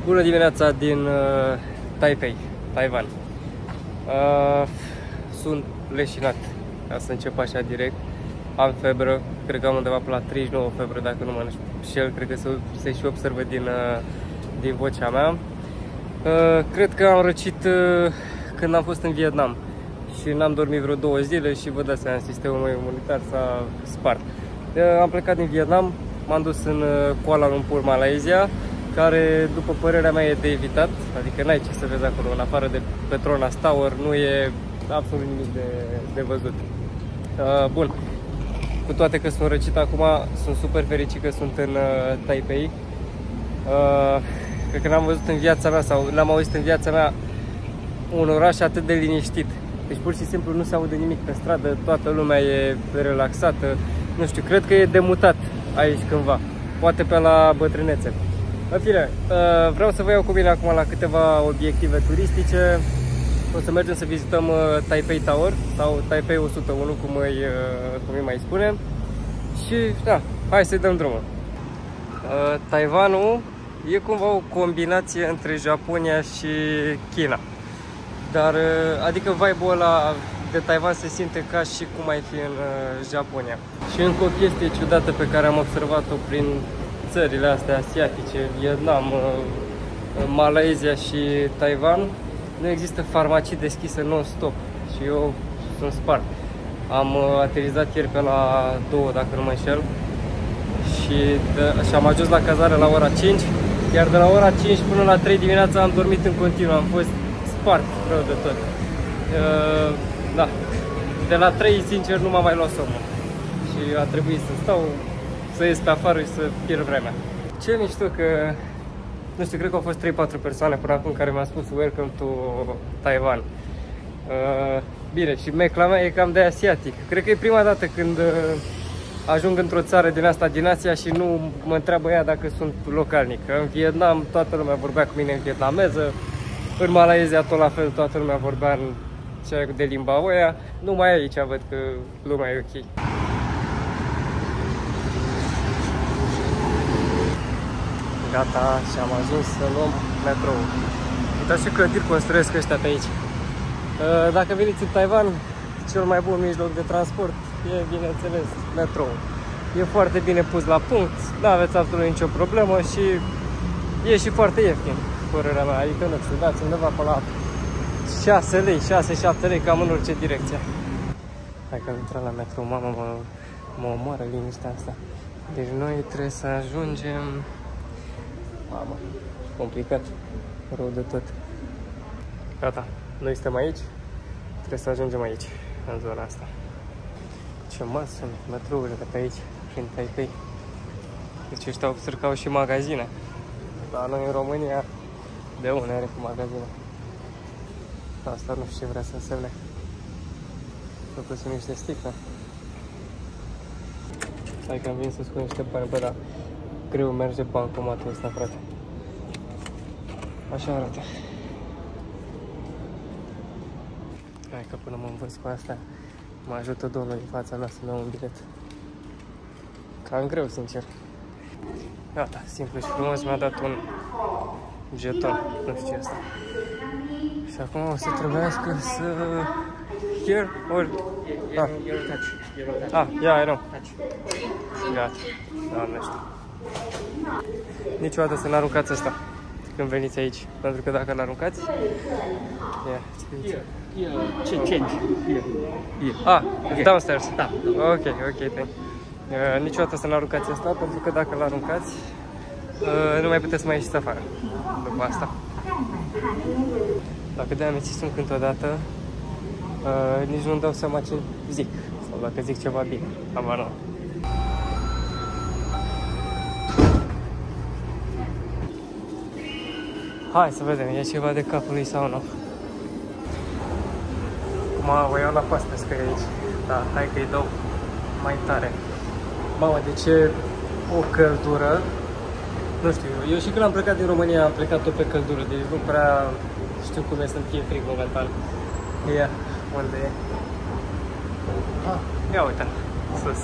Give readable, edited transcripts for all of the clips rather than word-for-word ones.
Bună dimineața din Taipei, Taiwan. Sunt leșinat, ca să încep așa direct. Am febră, cred că am undeva pe la 39 febră, dacă nu mă înșel, cred că se și observă din vocea mea. Cred că am răcit când am fost în Vietnam și n-am dormit vreo 2 zile și vă dați seama, sistemul meu imunitar s-a spart. Am plecat din Vietnam, m-am dus în Kuala Lumpur, Malaysia, care, după părerea mea, e de evitat, adică n-ai ce să vezi acolo, în afară de Petronas Tower, nu e absolut nimic de văzut. Bun, cu toate că sunt răcit acum, sunt super fericit că sunt în Taipei. Cred că n-am văzut în viața mea sau n-am auzit în viața mea un oraș atât de liniștit. Deci pur și simplu nu se aude nimic pe stradă, toată lumea e relaxată. Nu știu, cred că e de mutat aici cândva, poate pe la bătrânețe. În fine, vreau să vă iau cu mine acum la câteva obiective turistice. O să mergem să vizităm Taipei Tower sau Taipei 101, cum îi mai spune. Și da, hai să-i dăm drumul. Taiwanul e cumva o combinație între Japonia și China. Dar, adică vibe-ul ăla de Taiwan se simte ca și cum ai fi în Japonia. Și încă o chestie ciudată pe care am observat-o prin țările astea asiatice, Vietnam, Malaysia și Taiwan, nu există farmacii deschise non-stop și eu sunt spart. Am aterizat ieri pe la 2, dacă nu mă înșel, și am ajuns la cazare la ora 5, iar de la ora 5 până la 3 dimineața am dormit în continuu, am fost spart rău de tot. Da, de la 3, sincer, nu m-a mai luat somnul și a trebuit să stau, să ies pe afară și să pierd vremea. Ce mișto că, nu știu, cred că au fost 3-4 persoane până acum care mi-au spus Welcome to Taiwan. Bine, și mecla mea e cam de asiatic. Cred că e prima dată când ajung într-o țară din asta, din Asia, și nu mă întreabă ea dacă sunt localnic. În Vietnam toată lumea vorbea cu mine în vietnameză, în Malaysia tot la fel, toată lumea vorbea în cea de limba oia. Numai aici văd că lumea e ok. Gata, și am ajuns să luăm metrou. Uitați ce clădiri construiesc ăștia pe aici. Dacă veniți în Taiwan, cel mai bun mijloc de transport e, bineînțeles, metrou. E foarte bine pus la punct, nu aveți absolut nicio problemă și e și foarte ieftin, părerea mea. Adică, nu știu, dați undeva pe la 6 lei, 6-7 lei, cam în orice direcție. Hai că am intrat la metrou, mama, mă omoară liniștea asta. Deci noi trebuie să ajungem... Mamă, complicat, rău de tot. Gata, noi suntem aici, trebuie să ajungem aici, în zona asta. Ce măs sunt metrourile de pe aici, prin Taipei. Deci ăștia observ că au și magazine. La noi în România, de unde are cu magazine? Asta nu știu ce vrea să însemne. Făcut sunt niște sticle. Hai că am venit să scot niște bani, bă, da. Greu merge bancomatul ăsta, frate. Așa arată. Hai că până mă învăț cu asta, mă ajută domnul în fața mea să-mi iau un bilet. Cam greu, sincer. Gata, simplu și frumos, mi-a dat un jeton, nu știu ce asta. Și acum o să trebuiască să... Here or... Yeah, I know. Gata, doamne știu. Niciodată să n-aruncați asta când veniți aici, pentru că dacă l-aruncați, change. Downstairs. Da. Ok, thank. Niciodată să n-aruncați asta, pentru că dacă l-aruncați, nu mai puteți să mai ieșiți afară după asta. Dacă de ameții sunt câteodată, nici nu-mi dau seama ce zic, sau dacă zic ceva bine, abar nu. Hai să vedem, e ceva de capul lui sau nu. Acum o iau la pas pe scări aici. Da, hai că îi dau mai tare. Mamă, deci e o căldură. Nu știu, eu și când am plecat din România am plecat tot pe căldură, deci nu prea știu cum e să-mi fie frig momentan. Ia, unde e? Ia uite, sus.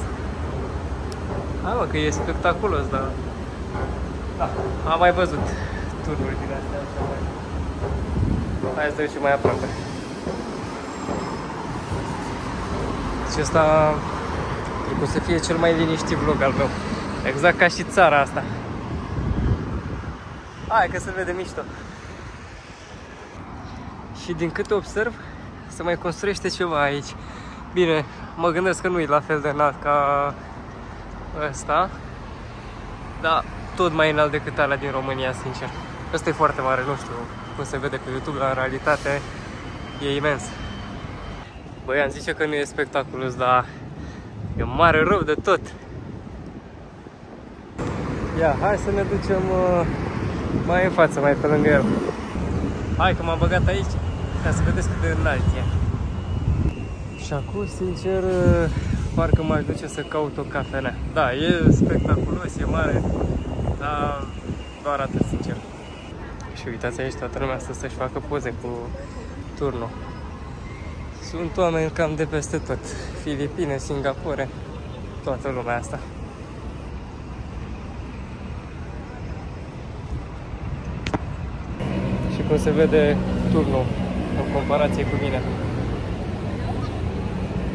Hai mă, că e spectaculos, dar... Da, am mai văzut turnuri din astea așa mai. Hai să ducem mai aproape. Deci ăsta trebuie să fie cel mai liniștit vlog al meu. Exact ca și țara asta. Hai că se vede mișto. Și din câte observ, se mai construiește ceva aici. Bine, mă gândesc că nu e la fel de înalt ca ăsta, dar tot mai înalt decât alea din România, sincer. Ăsta e foarte mare, nu știu cum se vede pe YouTube, dar în realitate e imens. Băi, am zice că nu e spectaculos, dar e mare rău de tot. Ia, hai să ne ducem mai în față, mai pe lângă el. Hai că m-am băgat aici, ca să vedeți cât de înalt e. Și acum, sincer, parcă m-aș duce să caut o cafenea. Da, e spectaculos, e mare, dar doar atât, sincer. Și uitați aici, toată lumea asta să-și facă poze cu turnul. Sunt oameni cam de peste tot. Filipine, Singapore, toată lumea asta. Și cum se vede turnul în comparație cu mine.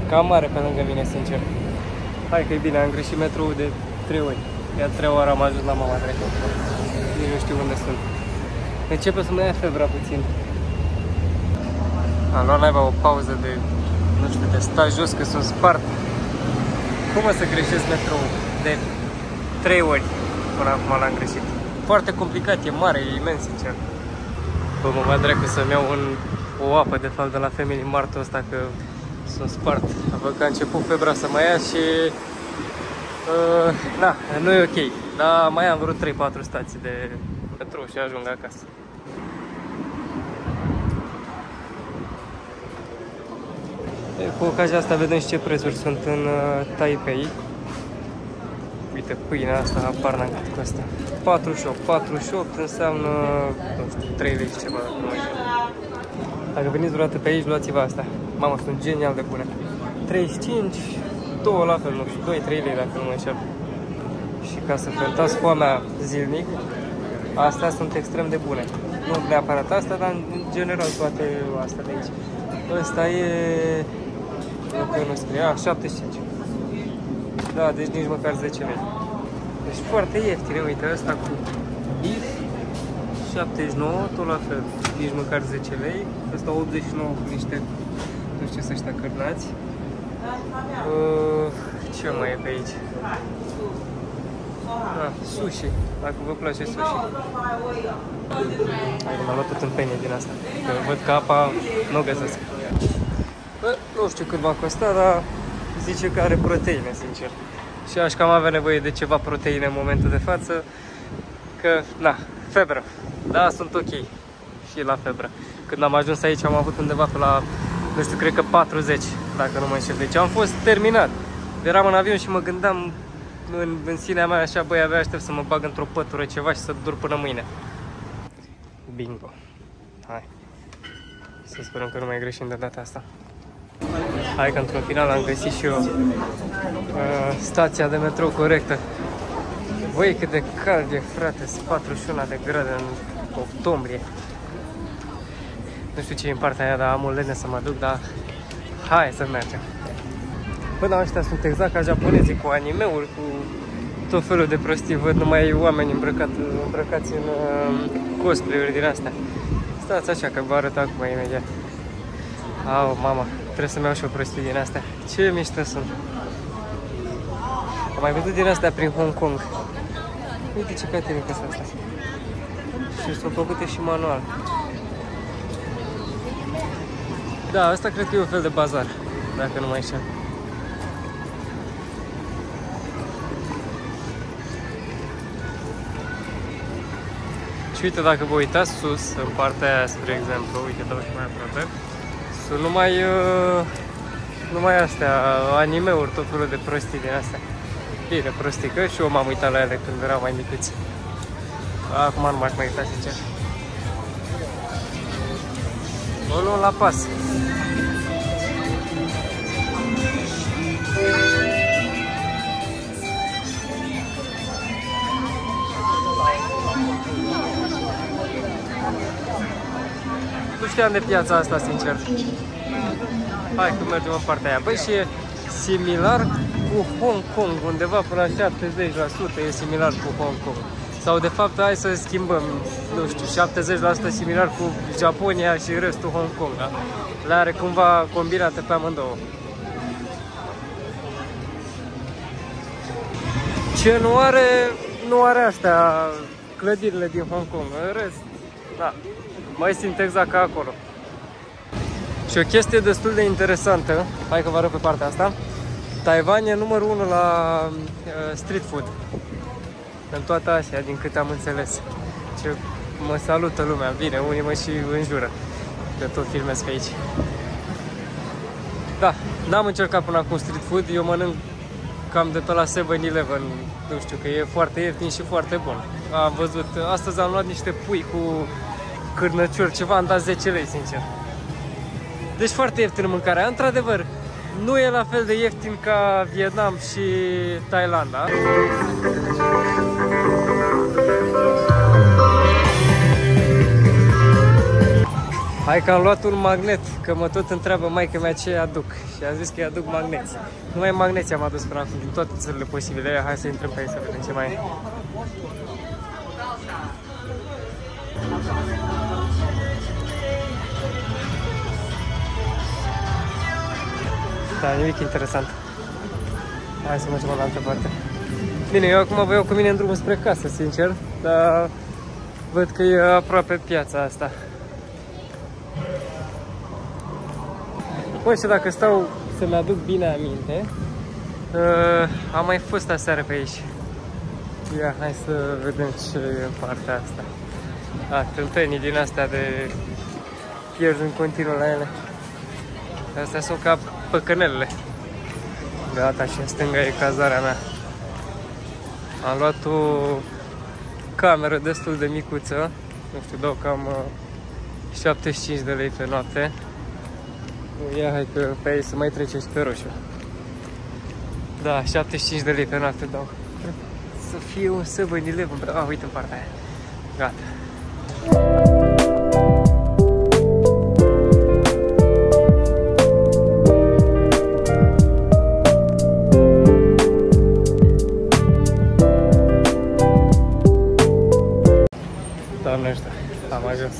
Cam mare pe lângă mine, sincer. Hai că e bine, am greșit metroul de 3 ori. Ia 3 ori am ajuns la Mama Drept. Nici nu știu unde sunt. Începe să mă ia febra puțin. Am luat naiba o pauză de, nu știu, de stat jos, că sunt spart. Cum o să greșesc metroul de 3 ori până acum l-am greșit? Foarte complicat, e mare, e imens, sincer. Bă, mă dracu să-mi iau o apă, de fapt, de la Family Mart-ul ăsta, că sunt spart. Văd că a început febra să mă ia și... na, nu e ok. Dar mai am vreo 3-4 stații de metrou și ajung acasă. Cu ocazia asta vedem și ce prețuri sunt în Taipei. Uite, pâinea asta, apar n-am cât costă. 48. 48 înseamnă, nu știu, 3 lei ceva. Dacă veniți vreodată pe aici, luați-vă asta. Mamă, sunt genial de bune. 35, 2 la fel, nu știu, 2-3 lei dacă nu mă înșel. Și ca să fentați foamea zilnic, astea sunt extrem de bune. Nu neapărat asta, dar în general toate astea de aici. Ăsta e... că nu scrie, 75. Da, deci nici măcar 10 lei. Deci foarte ieftine, uite, ăsta cu bif, 79, tot la fel, nici măcar 10 lei. Ăsta 89 cu niște, nu știu ce să ăștia cărnați. Ce mai e pe aici? Sushi, dacă vă place sushi. Hai, m-am luat tot în penie din asta, că văd că apa nu o găsesc. Bă, nu știu cât va costa, dar zice că are proteine, sincer. Și aș cam avea nevoie de ceva proteine în momentul de față, că, na, febră. Da, sunt ok și la febră. Când am ajuns aici am avut undeva pe la, nu știu, cred că 40, dacă nu mă înșel. Deci am fost terminat. Eram în avion și mă gândeam în sinea mea așa, băi, abia aștept să mă bag într-o pătură ceva și să dur până mâine. Bingo. Hai. Să sperăm că nu mai greșim de data asta. Hai că într-un final am găsit și eu stația de metrou corectă. Băi, cât de cald e, frate, 41 de grade în octombrie. Nu știu ce e în partea aia, dar am o lene să mă duc, dar hai să mergem. Până ăștia sunt exact ca japonezii, cu anime-uri, cu tot felul de prostii. Văd numai oameni îmbrăcați în cosplay-uri din astea. Stați așa că vă arăt acum imediat. Au, mama, trebuie să-mi iau și o prostie din astea. Ce mișto sunt. Am mai văzut din astea prin Hong Kong. Uite ce catenică sunt astea. Și sunt făcute și manual. Da, asta cred că e un fel de bazar, dacă nu mai știu. Și uite, dacă vă uitați sus, în partea aia, spre exemplu, uite, dau și mai aproape, sunt numai astea, anime-uri, tot felul de prostii din astea. Bine, prostii, că și eu m-am uitat la ele când erau mai micuți. Acum nu m-aș mai uita, sincer. O luăm la pas. Nu știam de piața asta, sincer. Hai că mergem în partea aia. Băi, și e similar cu Hong Kong, undeva până la 70% e similar cu Hong Kong. Sau de fapt, hai să schimbăm, nu știu, 70% similar cu Japonia și restul Hong Kong, da? Le are cumva combinate pe amândouă. Ce nu are astea, clădirile din Hong Kong. În rest, da, mai simt exact ca acolo. Și o chestie destul de interesantă, hai că vă arăt pe partea asta. Taiwan e numărul 1 la street food în toată Asia, din câte am înțeles. Ce mă salută lumea, bine, unii mă și înjură că tot filmez pe aici. Da, n-am încercat până acum street food, eu mănânc cam de pe la 7-Eleven, nu știu, că e foarte ieftin și foarte bun. Am văzut, astăzi am luat niște pui cu cârnăciori, ceva, am dat 10 lei, sincer. Deci foarte ieftină mâncarea, într-adevăr. Nu e la fel de ieftin ca Vietnam și Thailanda. Hai că am luat un magnet, că mă tot întreabă maică-mea ce aduc. Și am zis că îi aduc magneți. Numai magneți am adus până acum, din toate țările posibile. Hai să intrăm pe aici să vedem ce mai e. Da, nimic interesant. Hai să mergem la altă parte. Bine, eu acum vă iau cu mine în drumul spre casă, sincer. Dar văd că e aproape piața asta. Băi, și dacă stau să-mi aduc bine aminte, am mai fost aseară pe aici. Ia, hai să vedem ce e în partea asta. Tâmpenii din astea de pierzi în continuu la ele. Astea sunt ca păcănelele. Gata, și în stânga e cazarea mea. Am luat o cameră destul de micuță. Nu știu, dau cam 75 de lei pe noapte. Ia, hai că pe aici să mai trece și pe roșu. Da, 75 de lei pe noapte dau. Să fie un 7-Eleven. Uite în partea aia. Gata. Doamne ăștia, am ajuns.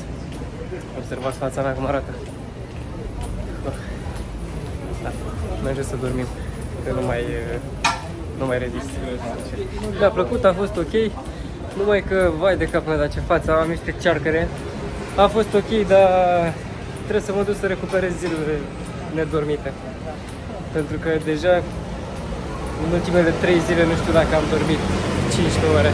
Observați fața mea cum arată. Da, mergem să dormim, că nu mai rezist. Mi-a plăcut, a fost ok, numai că, vai de capul meu, dar ce față, am niște cearcăre. A fost ok, dar trebuie să mă duc să recuperez zilele nedormite. Pentru că deja în ultimele 3 zile nu știu dacă am dormit 15 ore.